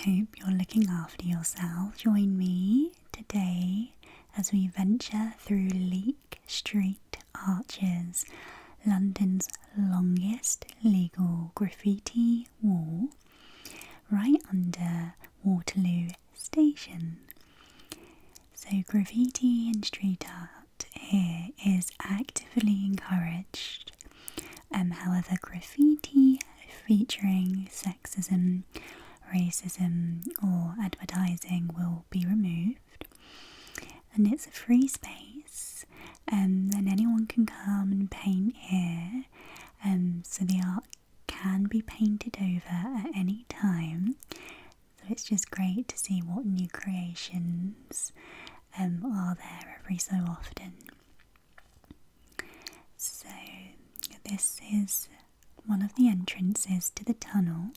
hope you're looking after yourself. Join me today as we venture through Leake Street Arches, London's longest legal graffiti wall, right under Waterloo Station. So graffiti and street art here is actively encouraged. However, graffiti featuring sexism, racism or advertising will be removed, and it's a free space, and anyone can come and paint here, so the art can be painted over at any time. So it's just great to see what new creations are there every so often. So this is one of the entrances to the tunnel,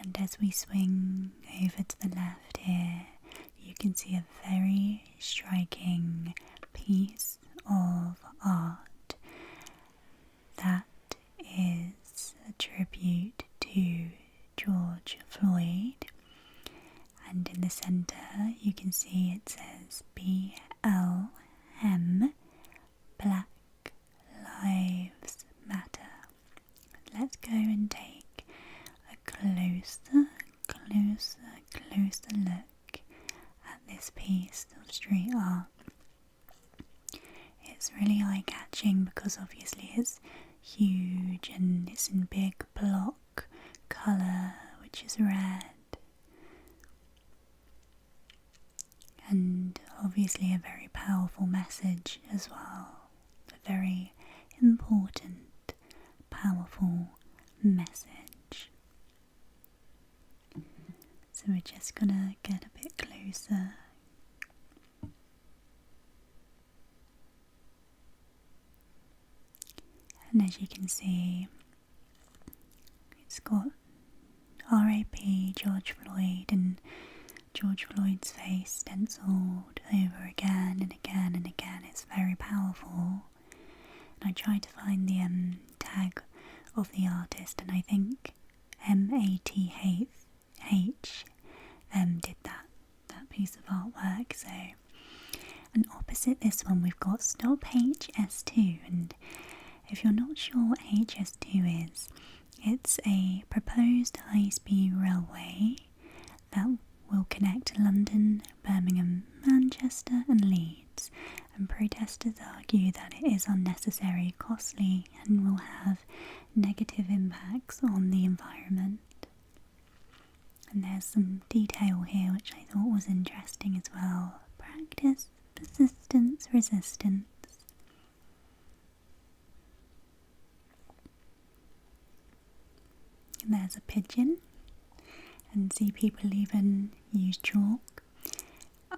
and as we swing over to the left here, you can see a very striking piece of art that is a tribute to George Floyd, and in the centre you can see it says BLM, Black Lives Matter. Let's go and take a closer look at this piece of street art. It's really eye-catching because obviously it's huge and it's in big block colour, which is red, and obviously a very powerful message as well, a very important, powerful message. So we're just gonna get a bit closer. And as you can see, it's got R.I.P. George Floyd and George Floyd's face stenciled over again and again and again. It's very powerful. And I tried to find the tag of the artist, and I think MATH did that piece of artwork. So, and opposite this one we've got Stop HS2, and if you're not sure what HS2 is, it's a proposed high-speed railway that will connect London, Birmingham, Manchester and Leeds, and protesters argue that it is unnecessary, costly and will have negative impacts on the environment. And there's some detail here which I thought was interesting as well. Practice, persistence, resistance. And there's a pigeon, and see people even use chalk.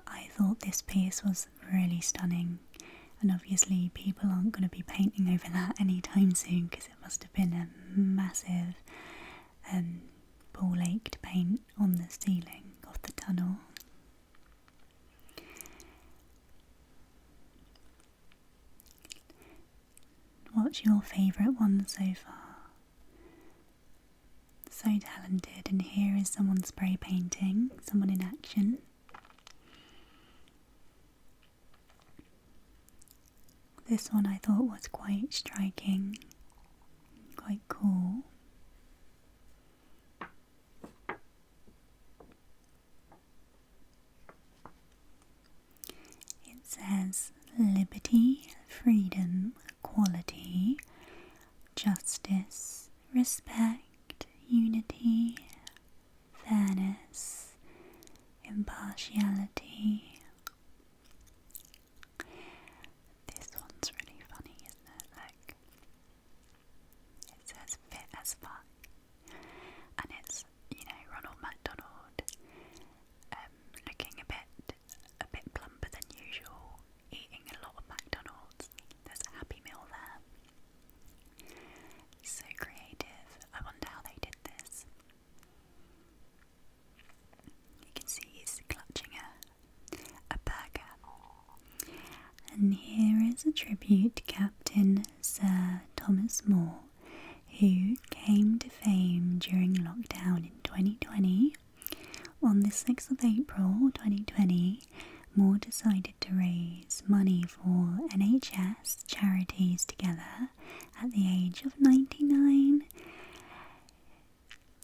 I thought this piece was really stunning, and obviously people aren't going to be painting over that anytime soon because it must have been a massive ball ache to paint on the ceiling of the tunnel. What's your favourite one so far? So talented, and here is someone spray painting, someone in action. This one I thought was quite striking, quite cool. It says liberty, freedom, equality, justice, respect, unity, fairness, impartiality. This one's really funny, isn't it? Look. It says fit as fuck. And it's, Ronald McDonald looking a bit plumper than usual, eating a lot of McDonald's. There's a Happy Meal there. So creative. I wonder how they did this. You can see he's clutching a burger. And here is a tribute to Captain Sir Thomas More, who came to fame during lockdown in 2020 on the 6th of April 2020, Moore decided to raise money for NHS charities together at the age of 99.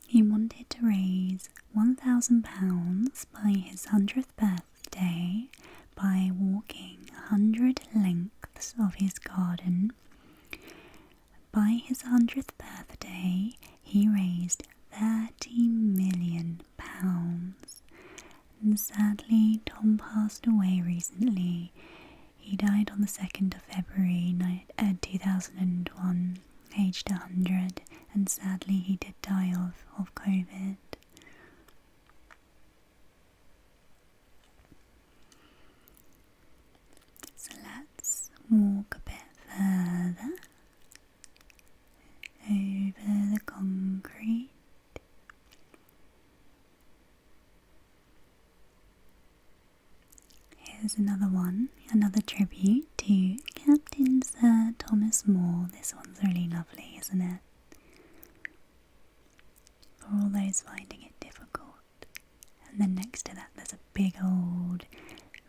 He wanted to raise £1,000 by his 100th birthday by walking 100 lengths of his garden. By his 100th birthday, he raised £30 million. And sadly, Tom passed away recently. He died on the 2nd of February 2001, aged 100, and sadly he did die of COVID. So let's walk a bit further over the concrete. Here's another one, another tribute to Captain Sir Thomas Moore. This one's really lovely, isn't it? For all those finding it difficult. And then next to that there's a big old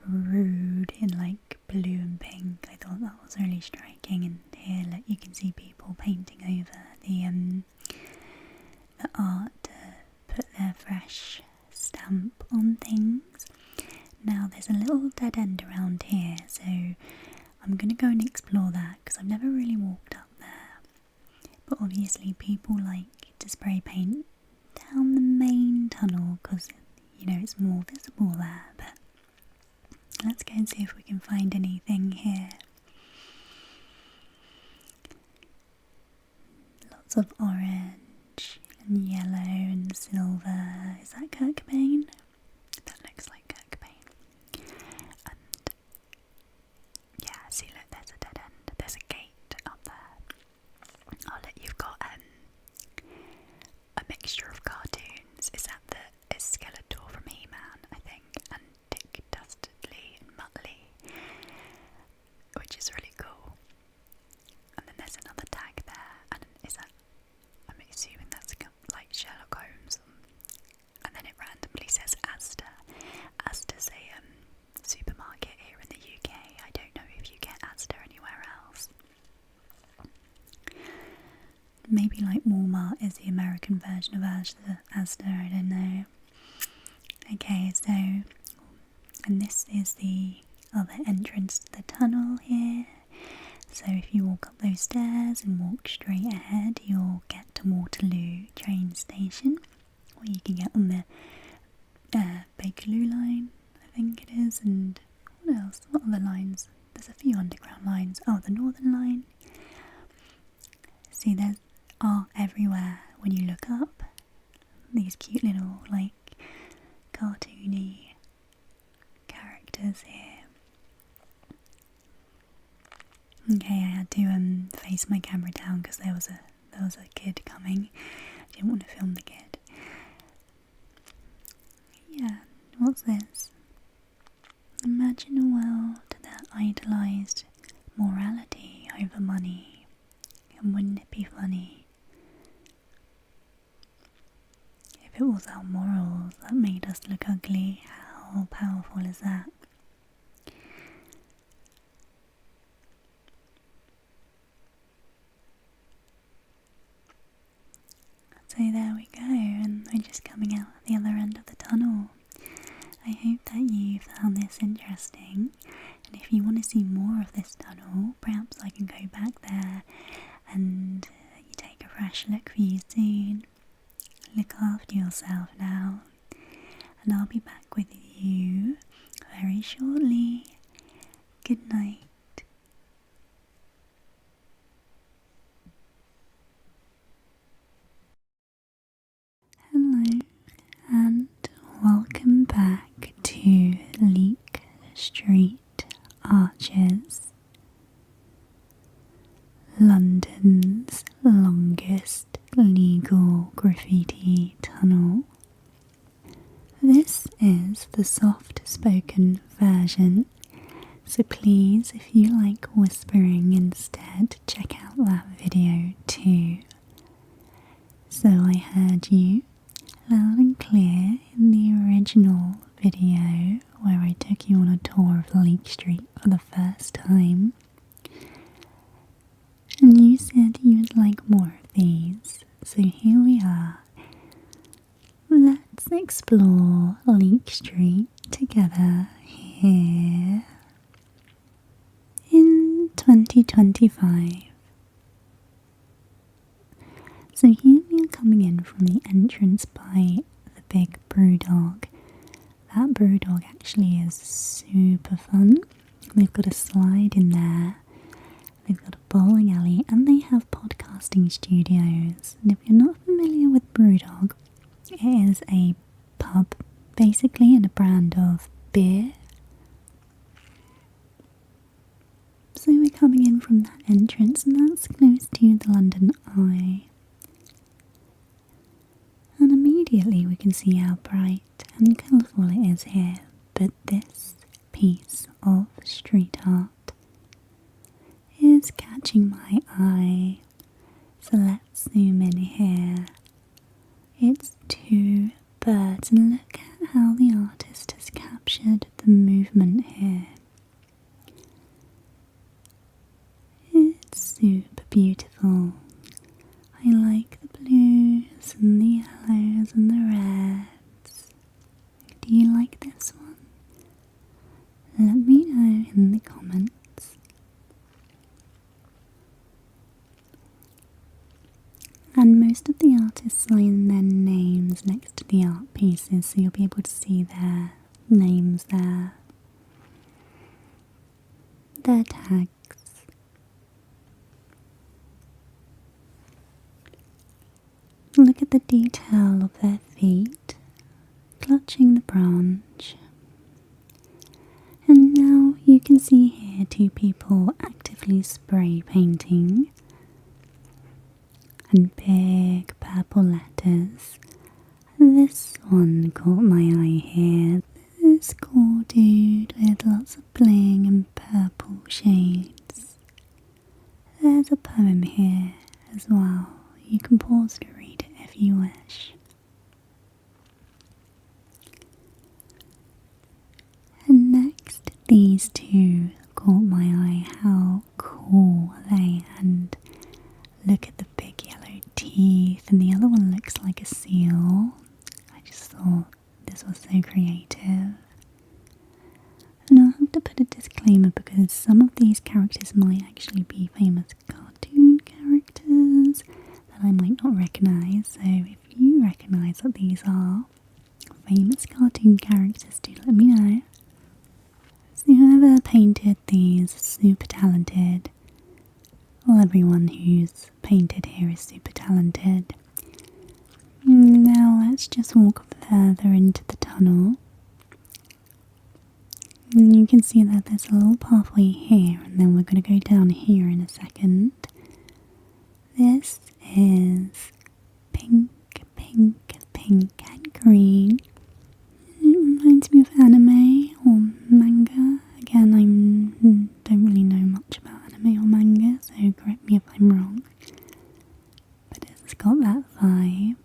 rood in like blue and pink. I thought that was really striking. And here you can see people painting over the art to put their fresh stamp on things. Now there's a little dead end around here, so I'm going to go and explore that because I've never really walked up there. But obviously people like to spray paint down the main tunnel because, you know, it's more visible there. But let's go and see if we can find anything here. Lots of orange and yellow and silver. Is that Kirk Cobain? That looks like Kirk Cobain. And yeah, see, look, there's a dead end. There's a gate up there. Oh, look, you've got a mixture of cartoons. Is that the Skeletor from He-Man, I think, and Dick Dastardly and Muttley, which is really cool. And then there's another tag there, and is that, I'm assuming that's like Sherlock Holmes. And then it randomly says Asda. Asda's a supermarket here in the UK. I don't know if you get Asda anywhere else. Maybe like Walmart is the American version of Asda, I don't know. Okay, so, and this is the other entrance to the tunnel here. So if you walk up those stairs and walk straight ahead, you'll get to Waterloo train station. Or you can get on the Bakerloo line, I think it is, and what else? What other lines? There's a few underground lines. Oh, the Northern Line. See, there's art everywhere when you look up. These cute little, like, cartoony characters here. Okay, I had to face my camera down because there was a kid coming. I didn't want to film the kid. Yeah, what's this? Imagine a world that idolised morality over money. And wouldn't it be funny if it was our morals that made us look ugly? How powerful is that? So there we go, and we're just coming out at the other end of the tunnel. I hope that you found this interesting, and if you want to see more of this tunnel, perhaps I can go back there and you take a fresh look for you soon. Look after yourself now, and I'll be back with you very shortly. Good night. Hello, and welcome back to Leake Street Arches, London's longest legal graffiti tunnel. This is the soft-spoken version, so please, if you like whispering instead, check out that video too. So I heard you, loud and clear in the original video where I took you on a tour of Leake Street for the first time. And you said you would like more of these, so here we are. Let's explore Leake Street together here in 2025. So here we are coming in from the entrance by the big Brewdog. That Brewdog actually is super fun. They've got a slide in there, they've got a bowling alley, and they have podcasting studios. And if you're not familiar with Brewdog, it is a pub basically and a brand of beer. So we're coming in from that entrance, and that's close to the London Eye. And immediately we can see how bright and colourful it is here. But this piece of street art is catching my eye. So let's zoom in here. It's two birds, and look at how the artist has captured the movement here. It's super beautiful. I like the blues and the yellows and the reds. Do you like this one? Let me know in the comments. And most of the artists sign their names next to the art pieces, so you'll be able to see their names there. Their tags. Look at the detail of their feet, clutching the branch. And now you can see here two people actively spray painting. And big purple letters. This one caught my eye here. This cool dude with lots of bling and purple shades. There's a poem here as well. You can pause to read it if you wish. And next, these two caught my eye. How cool are they? And look at the big yellow teeth, and the other one looks like a seal. I just thought this was so creative. And I'll have to put a disclaimer because some of these characters might actually be famous cartoon characters that I might not recognise. So if you recognise that these are famous cartoon characters, do let me know. So whoever painted these is super talented. Well, everyone who's painted here is super talented. Now let's just walk further into the tunnel. And you can see that there's a little pathway here, and then we're going to go down here in a second. This is pink, pink, pink and green. It reminds me of anime or manga. Again, I don't really know much about anime or manga, so correct me if I'm wrong. But it's got that vibe.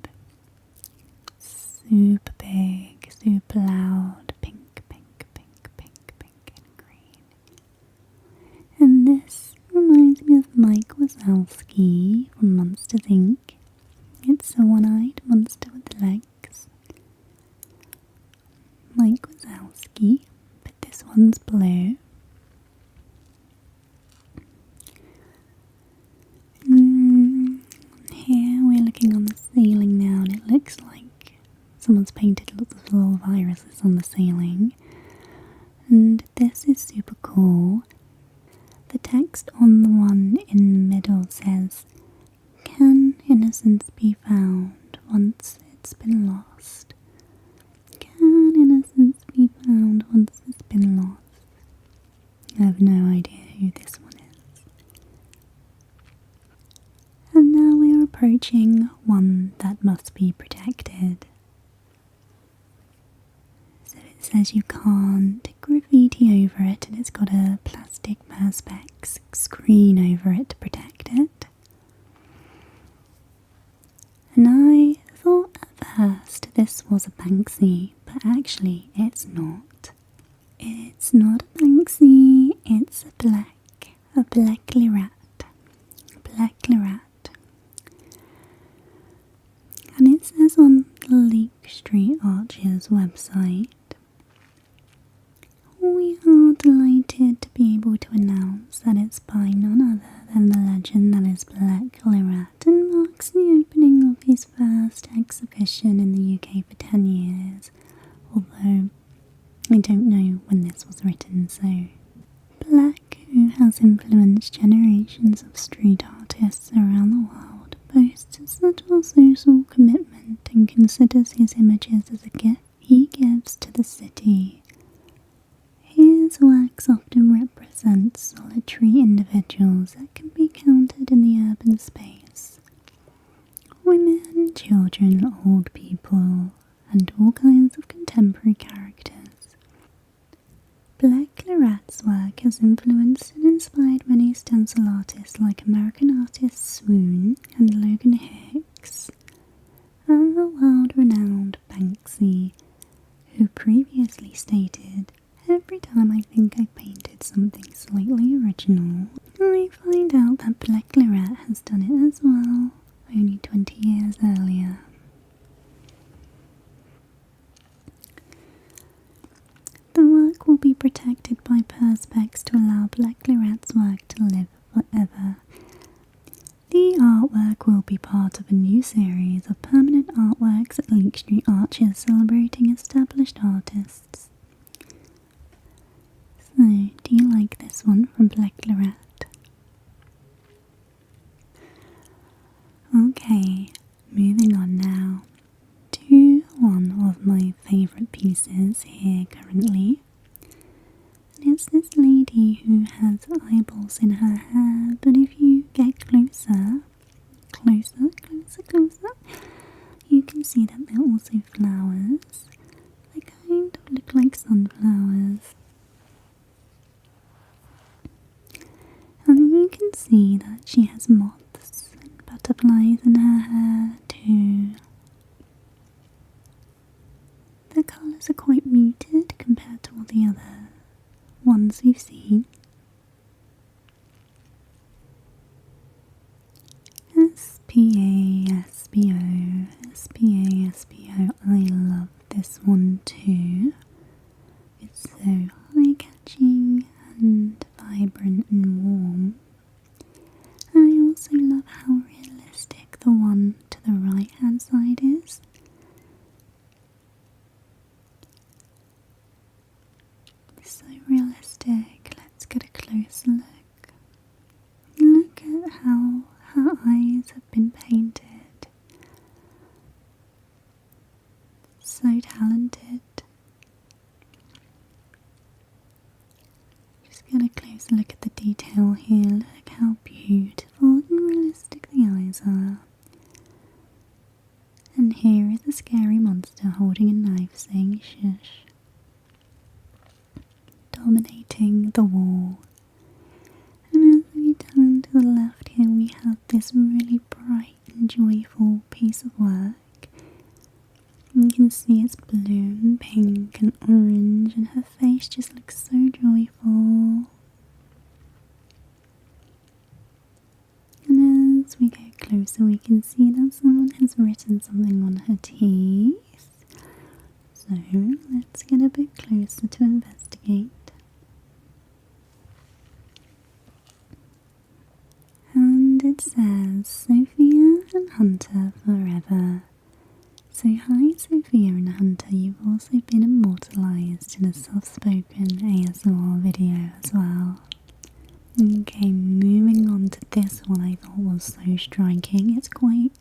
Super big, super loud, pink, pink, pink, pink, pink and green. And this reminds me of Mike Wazowski from Monsters Inc. It's a one-eyed monster with legs. Mike Wazowski, but this one's blue. Here we're looking on the ceiling now, and it looks like someone's painted lots of little viruses on the ceiling. And this is super cool. The text on the one in the middle says, "Can innocence be found once it's been lost? Can innocence be found once it's been lost?" I have no idea who this one is. And now we are approaching one that must be protected. So it says you can't graffiti over it, and it's got a plastic perspex screen over it to protect it. And I thought at first was a Banksy, but actually it's not. It's not a Banksy, it's a blackly rat. And it says on the Leake Street Arches website, we are delighted to be able to announce that it's by none other than the legend that is Blackly Rat, and marks the opening of his first exhibition in the UK for 10 years, although I don't know when this was written, so Black, who has influenced generations of street artists around the world, boasts a subtle social commitment and considers his images as a gift he gives to the city. His works often represent solitary individuals that can be counted in the urban space. Women, children, old people, and all kinds of contemporary characters. Blackly Rat's work has influenced and inspired many stencil artists like American artists Swoon and Logan Hicks, and the world-renowned Banksy, who previously stated, "Every time I think I've painted something slightly original, I find out that Blackly Rat has done it as well, only 20 years earlier." The work will be protected by perspex to allow Blackly Rat's work to live forever. The artwork will be part of a new series of permanent artworks at Leake Street Arches celebrating established artists. So, do you like this one from Blackly Rat? Okay, moving on now to one of my favourite pieces here currently. And it's this lady who has eyeballs in her hair, but if you get closer, you can see that they're also flowers. They kind of look like sunflowers. And you can see that she has moths and butterflies in her hair too. The colours are quite muted compared to all the other ones we've seen. SPA, I love this one too. It's so eye-catching and vibrant and warm. And I also love how realistic the one to the right hand side is. So realistic. Let's get a closer look. Look at how her eyes have been painted. So talented. Just get a closer look at the detail here. Look how beautiful and realistic the eyes are. And here is a scary monster holding a knife saying shush. Dominating the wall. And as we turn to the left here, we have this really bright and joyful piece of work. You can see it's blue and pink and orange, and her face just looks so joyful. And as we get closer, we can see that someone has written something on her teeth. So let's get a bit closer to investigate. And it says, Sophia and Hunter forever. So hi Sophia and Hunter, you've also been immortalised in a soft-spoken ASMR video as well. Okay, moving on to this one I thought was so striking. It's quite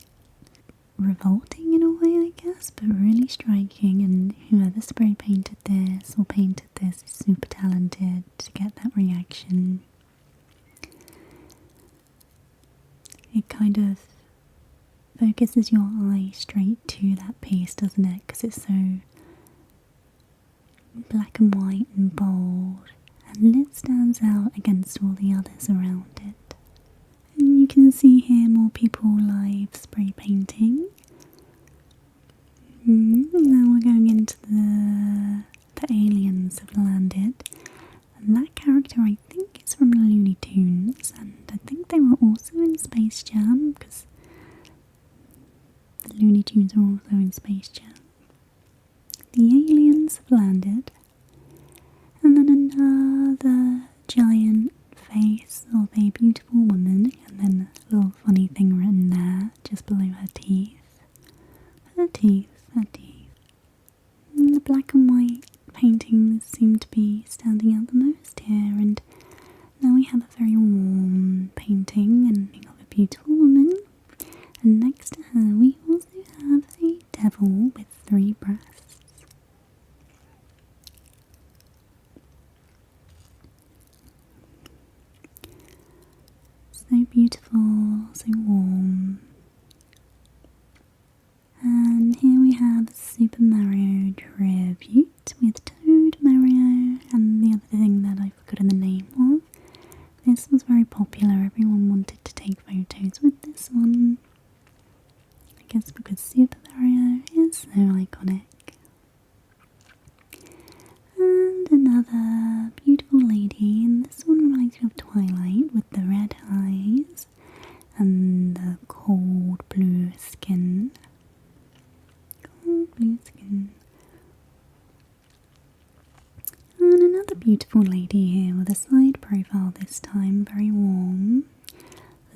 revolting in a way, I guess, but really striking, and whoever spray painted this or painted this is super talented to get that reaction. It kind of focuses your eye straight to that piece, doesn't it? Because it's so black and white and bold, and it stands out against all the others around it. And you can see here more people live spray painting. Now and the aliens have landed. And that character, I think, is from Looney Tunes, and I think they were also in Space Jam, because the Looney Tunes are also in Space Jam. The aliens have landed, and then another giant face of a beautiful woman, and then a little funny thing written there, just below her teeth. Her teeth. And the black and white paintings seem to be standing out the most here, and now we have a very warm painting and of a beautiful woman, and next to her we also have a devil with 3 breasts. So beautiful, so warm. And here we have Super Mario Tribute with Toad, Mario, and the other thing that I've forgotten the name of. This was very popular, everyone wanted to take photos with this one. I guess because Super Mario is so iconic. And another beautiful lady, and this one reminds me of Twilight with the red eyes and the cold blue skin. Blue skin. And another beautiful lady here with a side profile this time, very warm.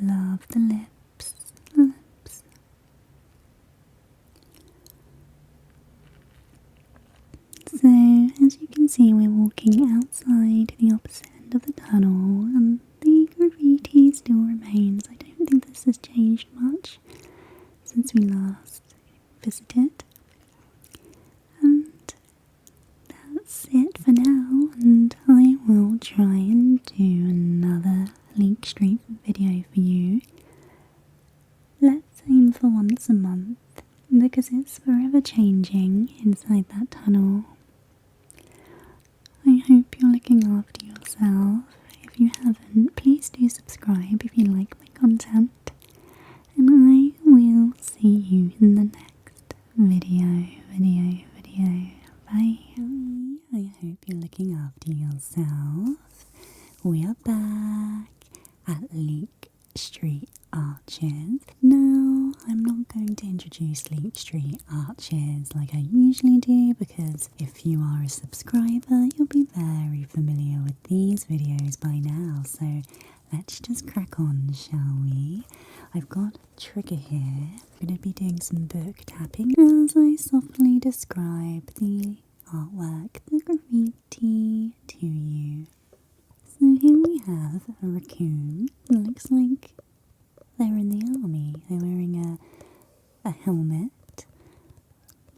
Love the lips. So, as you can see, we're walking outside the opposite end of the tunnel, and the graffiti still remains. I don't think this has changed much since we last visited. And that's it for now, and I will try and do another Leake Street video for you. Let's aim for once a month, because it's forever changing inside that tunnel. I hope you're looking after yourself. If you haven't, please do subscribe if you like my content, and I will see you in the next video. Bye. I hope you're looking after yourself. We are back at Leake Street Arches. Now, I'm not going to introduce Leake Street Arches like I usually do, because if you are a subscriber, you'll be very familiar with these videos by now. So let's just crack on, shall we? I've got a trigger here. I'm going to be doing some book tapping as I softly describe the artwork, the graffiti, to you. So here we have a raccoon. It looks like they're in the army. They're wearing a helmet.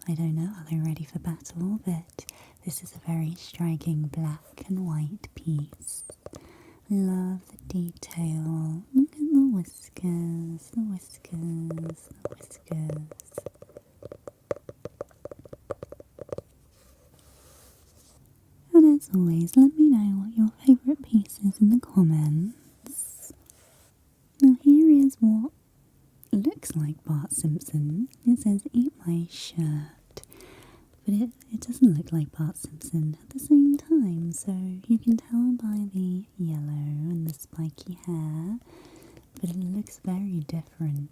I don't know, are they ready for battle? But this is a very striking black and white piece. I love the detail. Look at the whiskers, the whiskers. And as always, let me know what your favourite piece is in the comments. Now here is what looks like Bart Simpson. It says, "Eat my shirt." But it doesn't look like Bart Simpson at the same time, so you can tell by the yellow and the spiky hair, but it looks very different.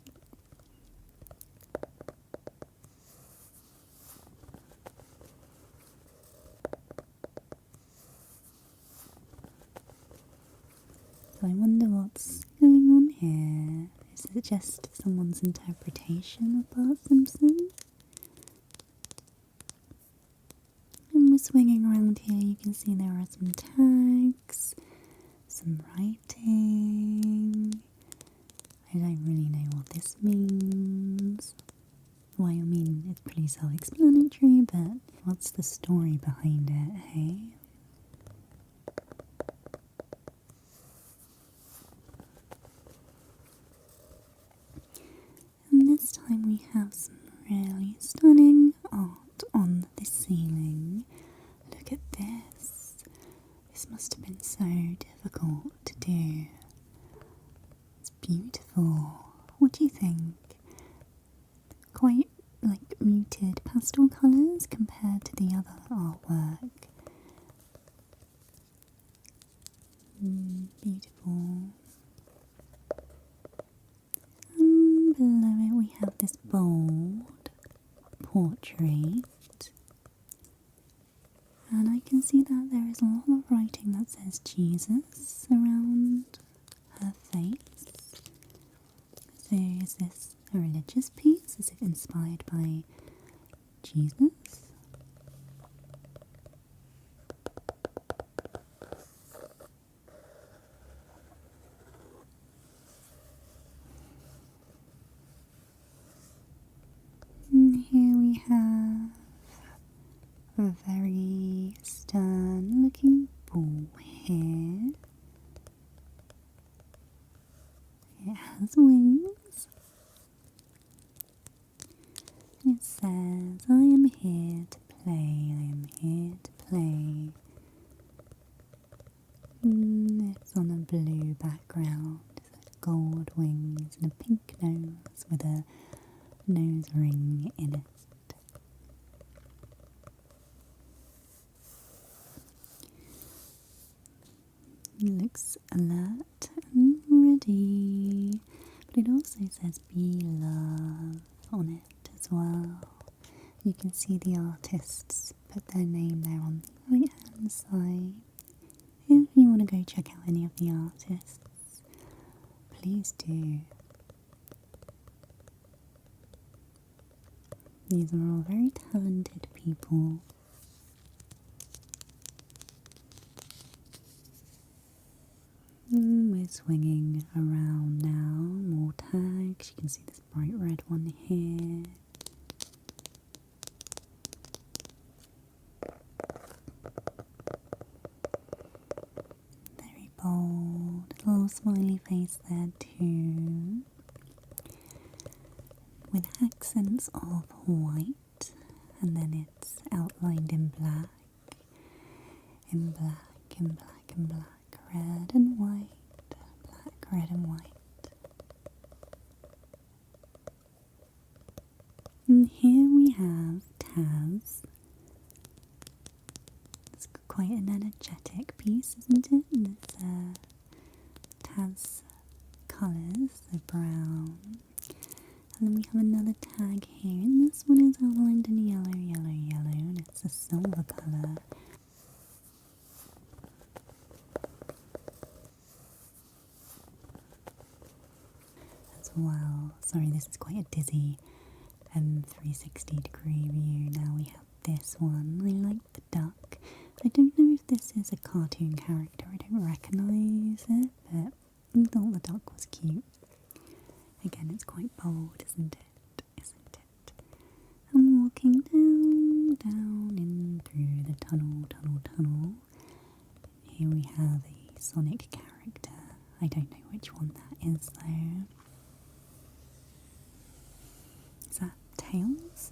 So I wonder what's going on here. Is it just someone's interpretation of Bart Simpson? And we're swinging around here, you can see there are some tags, some writing. I don't really know what this means. Well, I mean, it's pretty self-explanatory, but what's the story behind it, hey? And this time we have some really stunning art on the ceiling. Look at this. This must have been so difficult to do. It's beautiful. What do you think? Quite like muted muted pastel colours compared to the other artwork. Beautiful. And below it we have this bold portrait. And I can see that there is a lot of writing that says Jesus around her face. So is this a religious piece? Is it inspired by Jesus? And here we have a very stern looking bull here. It has wings. And it says, I am here to play, I am here to play. It's on a blue background. It's got gold wings and a pink nose with a nose ring in it. It looks alert and ready, but it also says be love on it as well. You can see the artists put their name there on the right hand side. If you want to go check out any of the artists, please do. These are all very talented people. We're swinging around now, more tags. You can see this bright red one here. Very bold, little smiley face there too. With accents of white, and then it's outlined in black, in black, in black, in black. Red and white, black, red and white. And here we have Taz. It's quite an energetic piece, isn't it? And it's Taz colours, the brown. And then we have another tag here, and this one is outlined in yellow, yellow, yellow, and it's a silver colour. Wow, sorry, this is quite a dizzy 360 degree view. Now we have this one. I like the duck. I don't know if this is a cartoon character. I don't recognise it, but I thought the duck was cute. Again, it's quite bold, isn't it? Isn't it? I'm walking down in through the tunnel. Here we have a Sonic character. I don't know which one that is though. Is that Tails?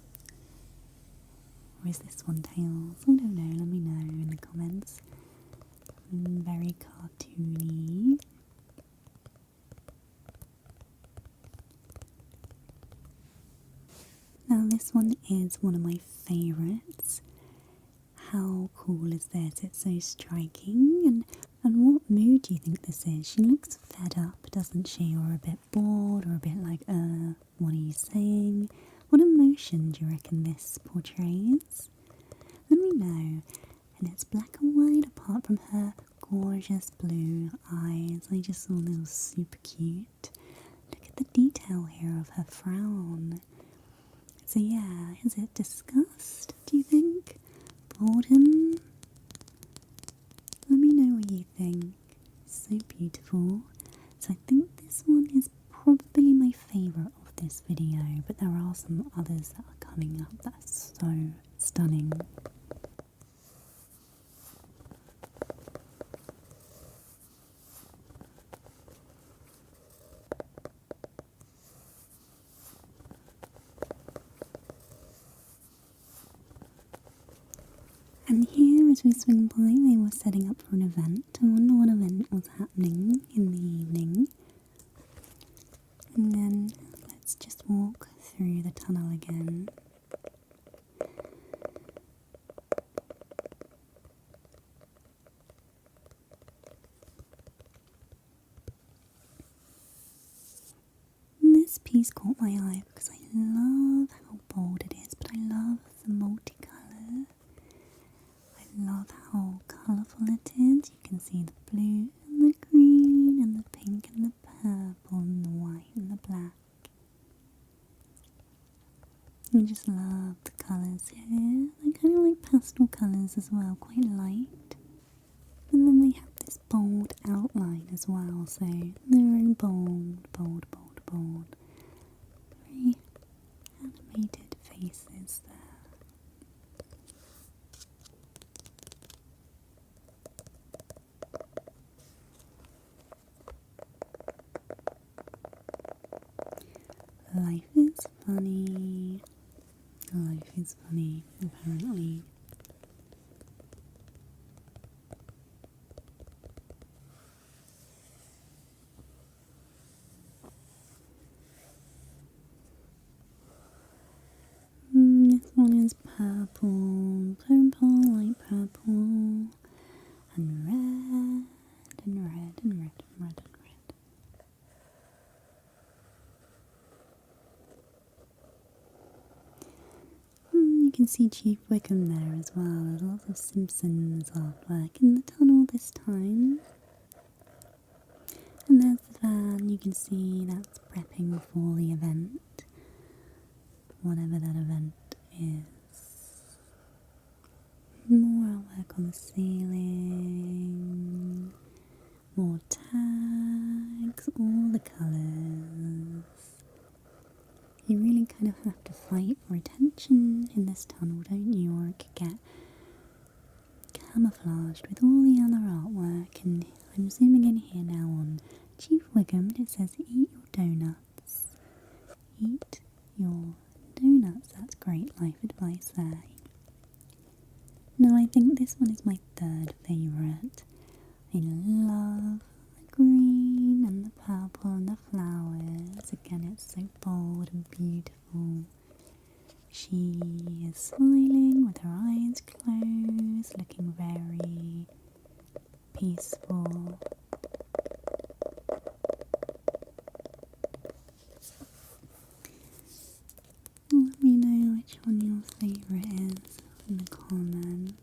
Or is this one Tails? I don't know, let me know in the comments. Very cartoony. Now this one is one of my favourites. How cool is this? It's so striking. And what mood do you think this is? She looks fed up, doesn't she? Or a bit bored, or a bit like, what are you saying? What emotion do you reckon this portrays? Let me know. And it's black and white apart from her gorgeous blue eyes. I just thought they were super cute. Look at the detail here of her frown. So yeah, is it disgust, do you think? Boredom? Let me know what you think. So beautiful. So I think this one is probably my favourite of this video, but there are some others that are coming up that are so stunning. And here, as we swing by, they were setting up for an event. I wonder what event was happening in the evening. And then let's just walk through the tunnel again. piece caught my eye because I love how bold it is, but I love the multicolour. I love how colourful it is. You can see the blue and the green and the pink and the purple and the white and the black. I just love the colours here. They're kind of like pastel colours as well, quite light. And then they have this bold outline as well, so they're very bold, bold, bold, bold. Very animated faces there. Life is funny. Life is funny, apparently. This one is purple, light purple, and red, and red, and red, and red, and red. You can see Chief Wickham there as well. There's lots of Simpsons artwork in the tunnel this time. And there's the van, you can see that's prepping for the event. Whatever that event is. More artwork on the ceiling. More tags, all the colours. You really kind of have to fight for attention in this tunnel, don't you? Or it could get camouflaged with all the other artwork. And I'm zooming in here now on Chief Wickham. It says, eat your donuts. Eat your donuts. That's great life advice there. Now I think this one is my third favourite. I love the green and the purple and the flowers. Again, it's so bold and beautiful. She is smiling with her eyes closed, looking very peaceful. Let me know which one your favourite is in the comments.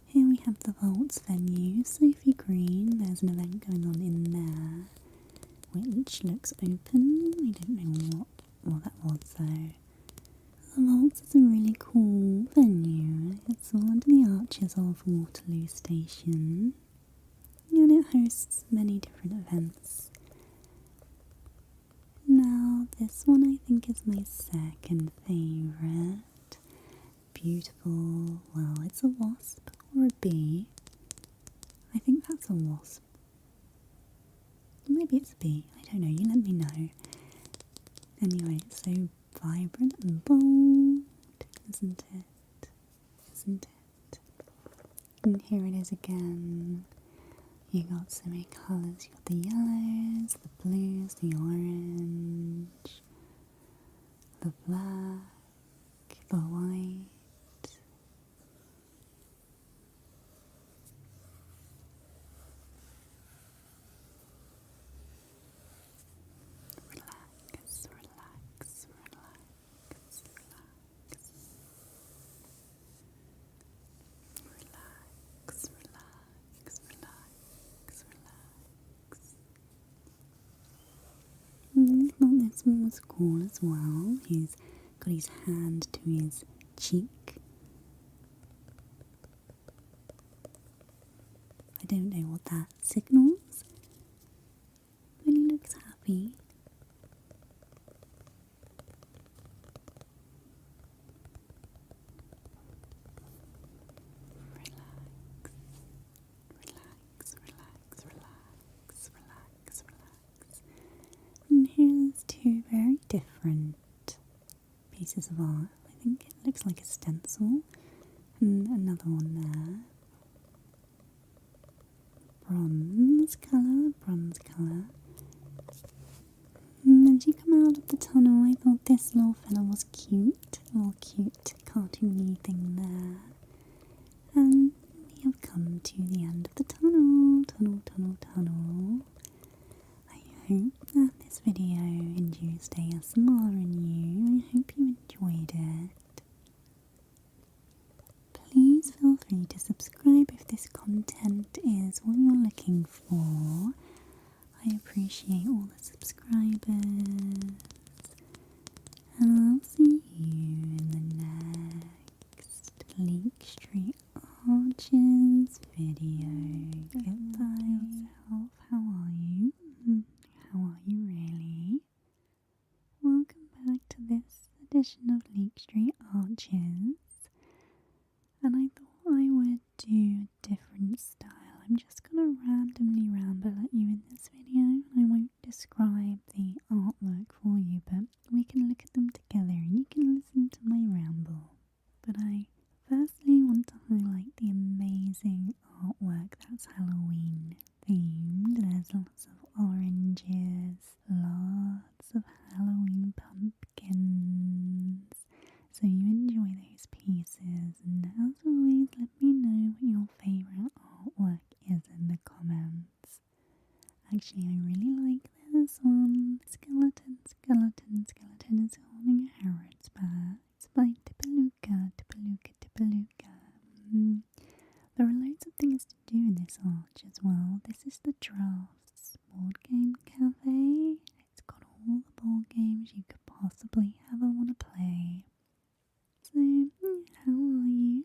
Here we have the Vaults venue, Sophie Green. There's an event going on in there, which looks open. I don't know what that was though. The Vaults is a really cool venue. It's all under the arches of Waterloo Station. And it hosts many different events. Now, this one I think is my second favourite. Beautiful, well, it's a wasp or a bee. I think that's a wasp. Maybe it's a bee, I don't know, you let me know. Anyway, it's so vibrant and bold, isn't it? Isn't it? And here it is again. You got so many colours. You got the yellows, the blues, the orange, the black, the white. Relax, relax, relax, relax. Relax, relax, relax. I thought this one was cool as well. He's got his hand to his cheek. I don't know what that signals, but he looks happy. Relax, relax, relax, relax, relax. And here's two very different pieces of art. I think it looks like a stencil, and another one there. Bronze colour, bronze colour. And as you come out of the tunnel, I thought this little fella was cute. A little cute cartoony thing there. And we have come to the end of the tunnel. I hope that this video induced ASMR in you. I hope you enjoyed it. Please feel free to subscribe if this content is what you're looking for. I appreciate all the subscribers. And I'll see you in the next Leake Street Arches video. Goodbye. How are you? How are you really? Welcome back to this edition of Leake Street Arches. And I thought I would do a different style. I'm just going to randomly ramble at you in this video. I won't describe the artwork for you, but we can look at them together and you can listen to my ramble. But I firstly want to highlight the amazing artwork that's Halloween themed. There's lots of oranges, lots of Halloween pumpkins. So you enjoy those pieces, and as always, let me know what your favourite artwork is in the comments. Actually, I really like this one. Skeleton is holding a Harrod's back. It's by Tipaluka. There are loads of things to do in this arch as well. This is the Drafts board game cafe. It's got all the board games you could possibly ever want to play. So, how are you?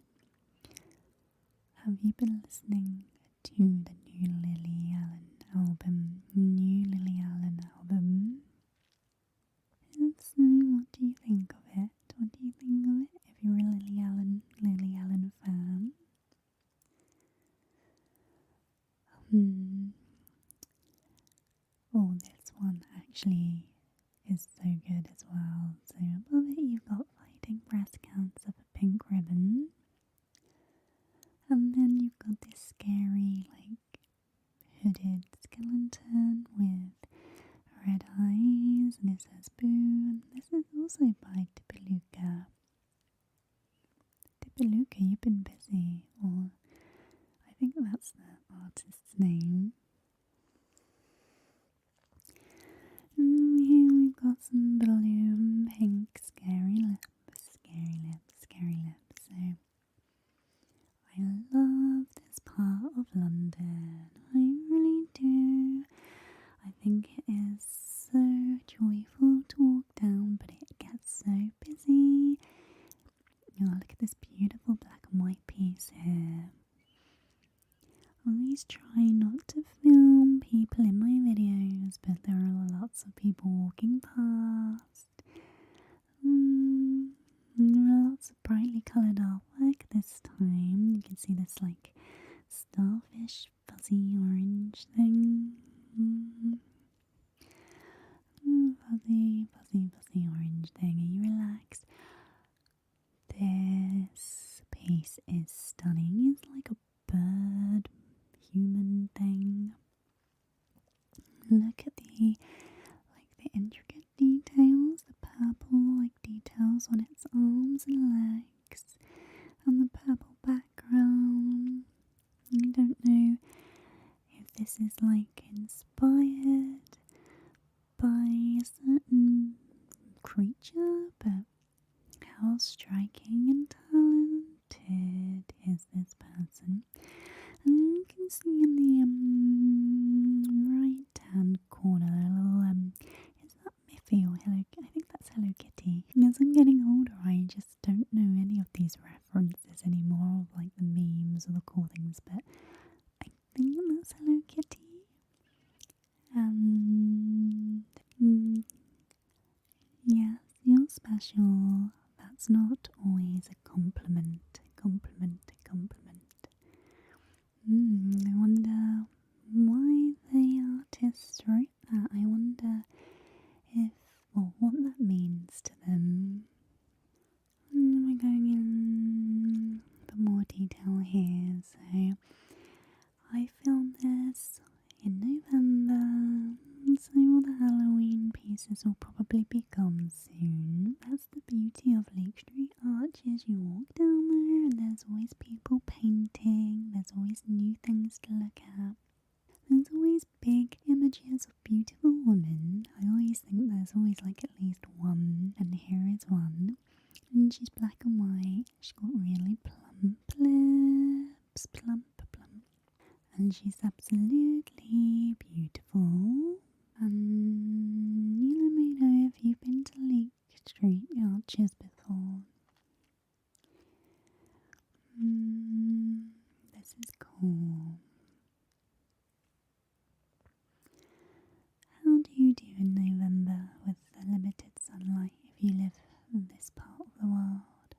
Have you been listening to the new Lily Allen album? So, what do you think of it? If you're a Lily Allen fan? Oh, this one actually is so good as well. So above it you've got fighting breast cancer for pink ribbon. And then you've got this scary, hooded skeleton with red eyes, and it says boo, and this is also by Tipaluka. Tipaluka, you've been busy, or I think that's the artist's name. And here we've got some blue, pink, scary lips. So I love this part of London. I really do. I think it is so joyful to walk down, but it gets so busy. Look at this beautiful black and white piece here. I always try not to film people in my videos, but there are lots of people walking past. There are lots of brightly coloured artwork this time. You can see this starfish fuzzy orange thing. Fuzzy orange thing. Are you relaxed? This piece is stunning. It's like a bird human thing. Look at the intricate details, the purple details on its arms and legs, and the purple background. I don't know if this is inspired by a certain creature, but how striking and talented is this person. And you can see in the right hand corner a little, is that Miffy or Hello? I think that's Hello Kitty. As I'm getting older, I just don't know any of these references anymore, of the memes or the cool things, but I think that's Hello Kitty. And yes, you're special. That's not always a compliment. I wonder why the artist wrote that. I wonder what that means to them. And we're going in for more detail here. So I filmed this in November, so all the Halloween pieces will probably be gone soon. That's the beauty of Leake Street Arches. You walk down there and there's always people painting, there's always new things to look at. There's always big images of beautiful women. I always think there's always like at least one, and here is one. And she's black and white. She's got really plump lips, plump. And she's absolutely beautiful. And you let me know if you've been to Leake Street Arches before. This is cool. How do you do in November with the limited sunlight if you live in this part of the world?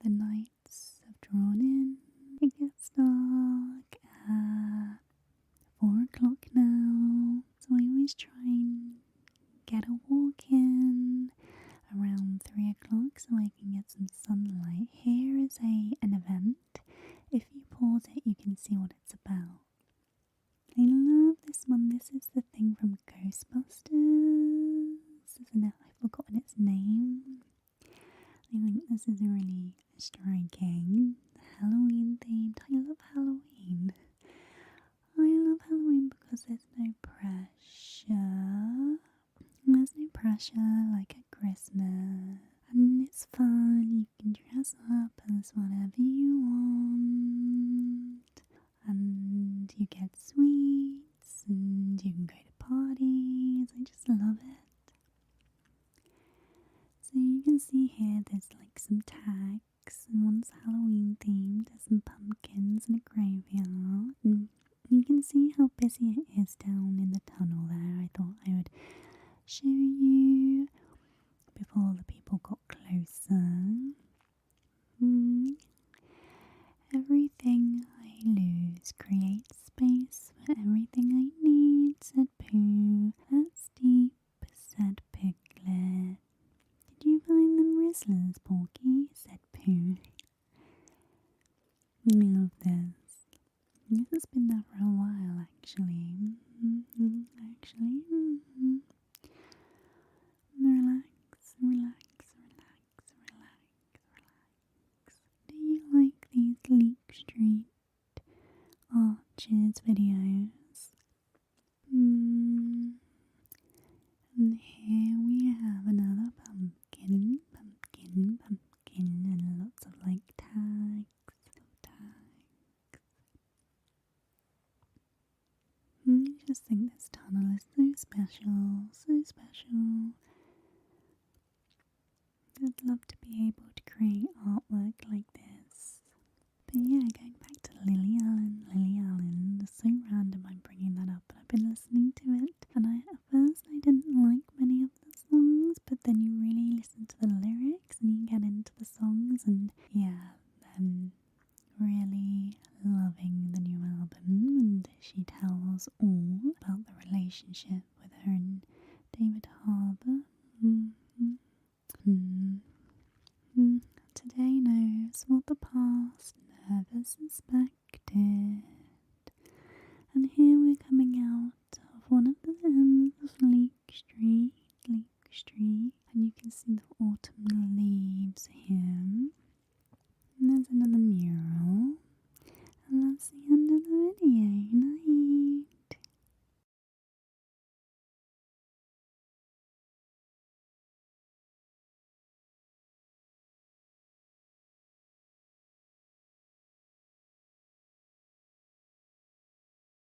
The nights have drawn in. It gets dark at 4 o'clock now, so I always try and get a walk in around 3 o'clock so I can get some sunlight. Here is an event. If you pause it, you can see what it's about. I love this one. This is the thing from Ghostbusters, isn't it? I've forgotten its name. I think this is really striking. Halloween themed. I love Halloween. I love Halloween because there's no pressure. There's no pressure like at Christmas. And it's fun. You can dress up as whatever you want. And you get sweets. And you can go to parties. I just love it. So you can see here there's like some tags. And one's Halloween themed. There's some pumpkins and a graveyard. And you can see how busy it is down in the tunnel there. I thought I would show you before the people got closer. Everything I lose creates space for everything I need, said Pooh. That's deep, said Piglet. Did you find them Rizzlers, Porky? Said Pooh. I love this. This has been there for a while, actually. Relax. Do you like these Leake Street Arches videos? And here we have another pumpkin, and lots of like tags. I just think this tunnel is so special. I'd love to be able to create artwork like this. But yeah, going back to Lily Allen, it's so random I'm bringing that up, but I've been listening to it, and at first I didn't like many of the songs, but then you really listen to the lyrics and you get into the songs, and yeah, really loving the new album, and she tells all about the relationship with her and David Harbour. Today knows what the past never suspected. And here we're coming